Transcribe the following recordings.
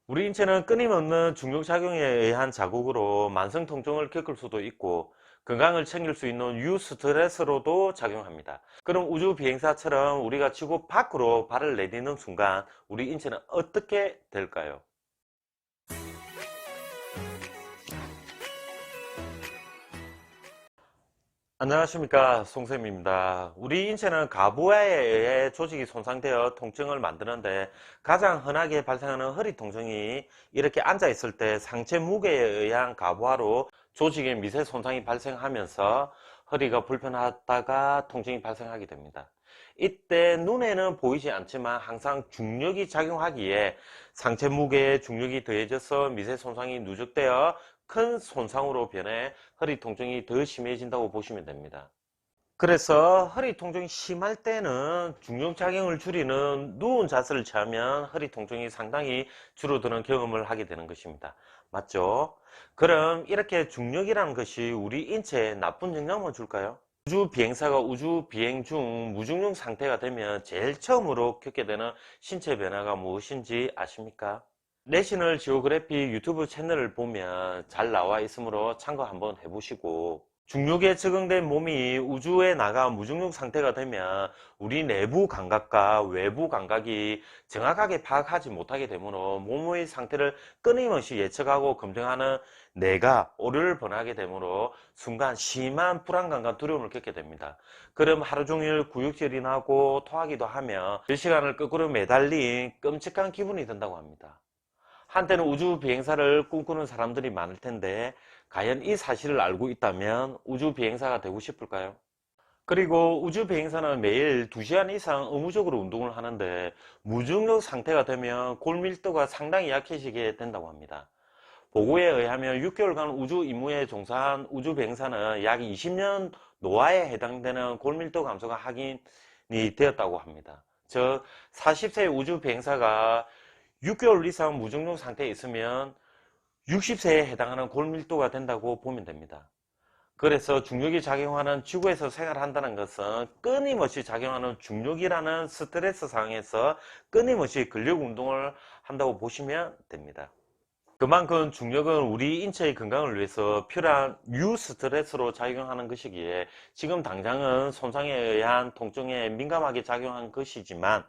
우리 인체는 끊임없는 중력작용에 의한 자극으로 만성 통증을 겪을 수도 있고 건강을 챙길 수 있는 유스트레스로도 작용합니다. 그럼 우주 비행사처럼 우리가 지구 밖으로 발을 내딛는 순간 우리 인체는 어떻게 될까요? 안녕하십니까, 송쌤입니다. 우리 인체는 가부하에 의해 조직이 손상되어 통증을 만드는데 가장 흔하게 발생하는 허리 통증이 이렇게 앉아 있을 때 상체 무게에 의한 가부하로 조직의 미세 손상이 발생하면서 허리가 불편하다가 통증이 발생하게 됩니다. 이때 눈에는 보이지 않지만 항상 중력이 작용하기에 상체 무게에 중력이 더해져서 미세 손상이 누적되어 큰 손상으로 변해 허리 통증이 더 심해진다고 보시면 됩니다. 그래서 허리 통증이 심할 때는 중력작용을 줄이는 누운 자세를 취하면 허리 통증이 상당히 줄어드는 경험을 하게 되는 것입니다. 맞죠? 그럼 이렇게 중력이라는 것이 우리 인체에 나쁜 영향을 줄까요? 우주 비행사가 우주 비행 중 무중력 상태가 되면 제일 처음으로 겪게 되는 신체 변화가 무엇인지 아십니까? 내셔널 지오그래피 유튜브 채널을 보면 잘 나와 있으므로 참고 한번 해보시고, 중력에 적응된 몸이 우주에 나가 무중력 상태가 되면 우리 내부 감각과 외부 감각이 정확하게 파악하지 못하게 되므로 몸의 상태를 끊임없이 예측하고 검증하는 뇌가 오류를 범하게 되므로 순간 심한 불안감과 두려움을 겪게 됩니다. 그럼 하루 종일 구역질이 나고 토하기도 하며 몇 시간을 거꾸로 매달린 끔찍한 기분이 든다고 합니다. 한때는 우주 비행사를 꿈꾸는 사람들이 많을 텐데 과연 이 사실을 알고 있다면 우주 비행사가 되고 싶을까요? 그리고 우주 비행사는 매일 2시간 이상 의무적으로 운동을 하는데 무중력 상태가 되면 골밀도가 상당히 약해지게 된다고 합니다. 보고에 의하면 6개월간 우주 임무에 종사한 우주 비행사는 약 20년 노화에 해당되는 골밀도 감소가 확인이 되었다고 합니다. 즉 40세 우주 비행사가 6개월 이상 무중력 상태에 있으면 60세에 해당하는 골밀도가 된다고 보면 됩니다. 그래서 중력이 작용하는 지구에서 생활한다는 것은 끊임없이 작용하는 중력이라는 스트레스 상황에서 끊임없이 근력 운동을 한다고 보시면 됩니다. 그만큼 중력은 우리 인체의 건강을 위해서 필요한 뉴스트레스로 작용하는 것이기에 지금 당장은 손상에 의한 통증에 민감하게 작용한 것이지만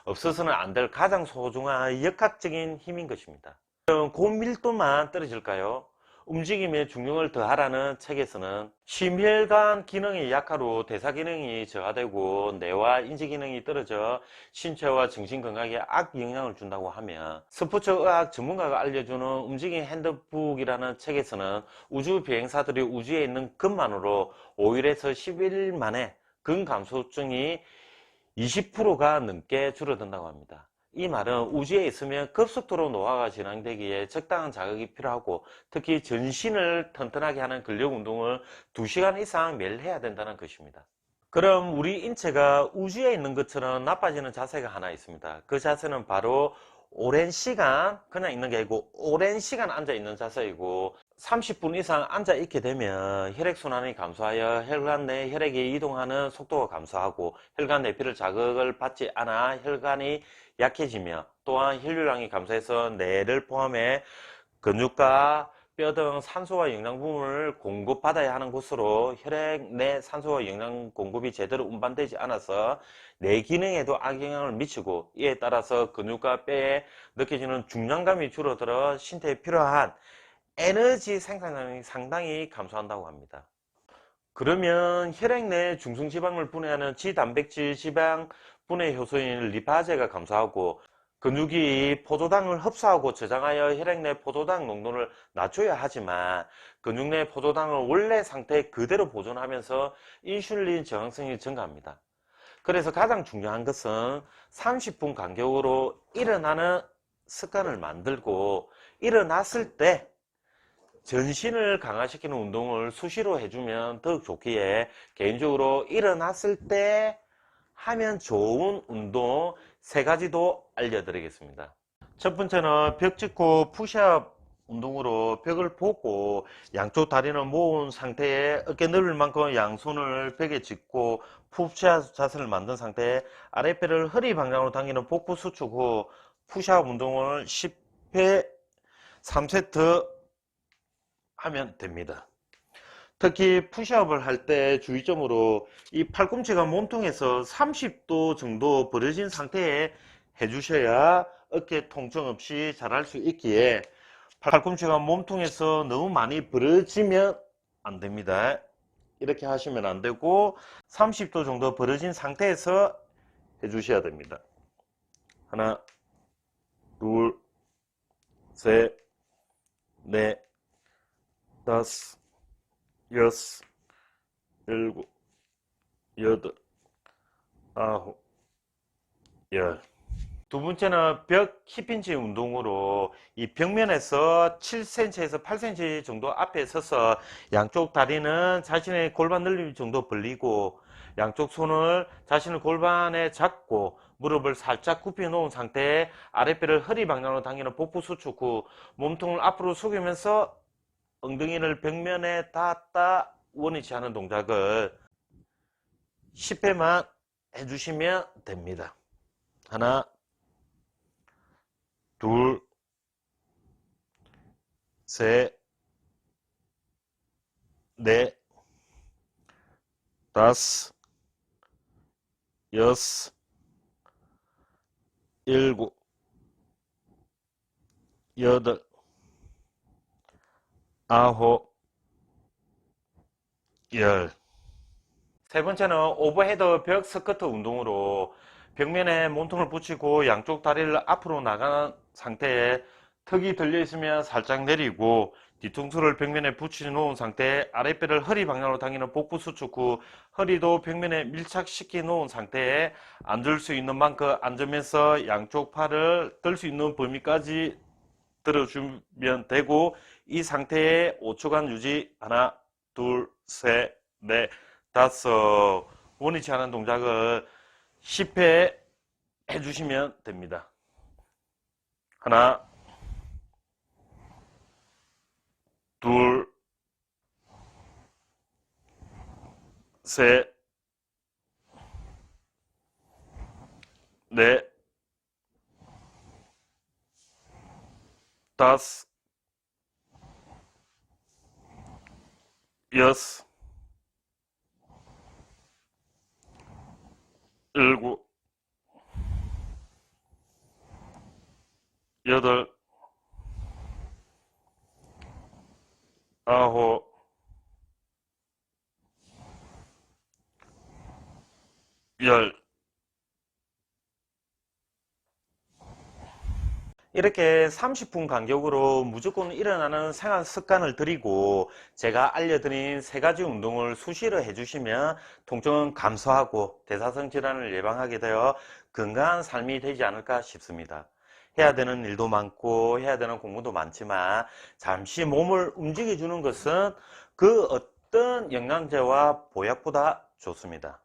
없어서는 안 될 가장 소중한 역학적인 힘인 것입니다. 그럼 고밀도만 떨어질까요? 움직임에 중력을 더하라는 책에서는 심혈관 기능이 약화로 대사 기능이 저하되고 뇌와 인지 기능이 떨어져 신체와 정신 건강에 악영향을 준다고 하며, 스포츠의학 전문가가 알려주는 움직임 핸드북이라는 책에서는 우주 비행사들이 우주에 있는 것만으로 5일에서 10일 만에 근감소증이 20%가 넘게 줄어든다고 합니다. 이 말은 우주에 있으면 급속도로 노화가 진행되기에 적당한 자극이 필요하고 특히 전신을 튼튼하게 하는 근력 운동을 2시간 이상 매일 해야 된다는 것입니다. 그럼 우리 인체가 우주에 있는 것처럼 나빠지는 자세가 하나 있습니다. 그 자세는 바로 오랜 시간 그냥 있는 게 아니고 오랜 시간 앉아 있는 자세이고, 30분 이상 앉아 있게 되면 혈액순환이 감소하여 혈관 내 혈액이 이동하는 속도가 감소하고 혈관 내피를 자극을 받지 않아 혈관이 약해지며, 또한 혈류량이 감소해서 뇌를 포함해 근육과 뼈 등 산소와 영양분을 공급받아야 하는 곳으로 혈액 내 산소와 영양 공급이 제대로 운반되지 않아서 뇌 기능에도 악영향을 미치고, 이에 따라서 근육과 뼈에 느껴지는 중량감이 줄어들어 신체에 필요한 에너지 생산량이 상당히 감소한다고 합니다. 그러면 혈액 내 중성지방을 분해하는 지단백질 지방 분해 효소인 리파제가 감소하고 근육이 포도당을 흡수하고 저장하여 혈액 내 포도당 농도를 낮춰야 하지만 근육 내 포도당을 원래 상태 그대로 보존하면서 인슐린 저항성이 증가합니다. 그래서 가장 중요한 것은 30분 간격으로 일어나는 습관을 만들고, 일어났을 때 전신을 강화시키는 운동을 수시로 해주면 더욱 좋기에 개인적으로 일어났을 때 하면 좋은 운동 3가지도 알려드리겠습니다. 첫 번째는 벽 짚고 푸시업 운동으로 벽을 보고 양쪽 다리는 모은 상태에 어깨 넓을 만큼 양손을 벽에 짚고 푸시업 자세를 만든 상태에 아랫배를 허리 방향으로 당기는 복부 수축 후 푸시업 운동을 10회 3세트 하면 됩니다. 특히 푸시업을 할 때 주의점으로 이 팔꿈치가 몸통에서 30도 정도 벌어진 상태에 해주셔야 어깨 통증 없이 잘할 수 있기에 팔꿈치가 몸통에서 너무 많이 벌어지면 안 됩니다. 이렇게 하시면 안 되고 30도 정도 벌어진 상태에서 해주셔야 됩니다. 하나, 둘, 셋, 넷, 다섯, 여섯, 일곱, 여덟, 아홉, 열. 두 번째는 벽 힙힌치 운동으로 이 벽면에서 7cm에서 8cm 정도 앞에 서서 양쪽 다리는 자신의 골반 넓이 정도 벌리고 양쪽 손을 자신의 골반에 잡고 무릎을 살짝 굽혀 놓은 상태에 아랫배를 허리 방향으로 당기는 복부 수축 후 몸통을 앞으로 숙이면서 엉덩이를 벽면에 닿았다 원위치 하는 동작을 10회만 해주시면 됩니다. 하나, 둘, 셋, 넷, 다섯, 여섯, 일곱, 여덟, 아홉, 열. 세 번째는 오버헤드 벽 스쿼트 운동으로 벽면에 몸통을 붙이고 양쪽 다리를 앞으로 나가는 상태에 턱이 들려 있으면 살짝 내리고 뒤통수를 벽면에 붙여 놓은 상태에 아랫배를 허리 방향으로 당기는 복부 수축 후 허리도 벽면에 밀착시켜 놓은 상태에 앉을 수 있는 만큼 앉으면서 양쪽 팔을 들 수 있는 범위까지 들어주면 되고 이 상태에 5초간 유지. 하나, 둘, 셋, 넷, 다섯. 원위치 하는 동작을 10회 해주시면 됩니다. 하나, 둘, 셋, 넷, 다섯, 여섯, 일곱, 여덟, 아홉, 열. 이렇게 30분 간격으로 무조건 일어나는 생활 습관을 들이고 제가 알려드린 세 가지 운동을 수시로 해주시면 통증은 감소하고 대사성 질환을 예방하게 되어 건강한 삶이 되지 않을까 싶습니다. 해야 되는 일도 많고 해야 되는 공부도 많지만 잠시 몸을 움직여 주는 것은 그 어떤 영양제와 보약보다 좋습니다.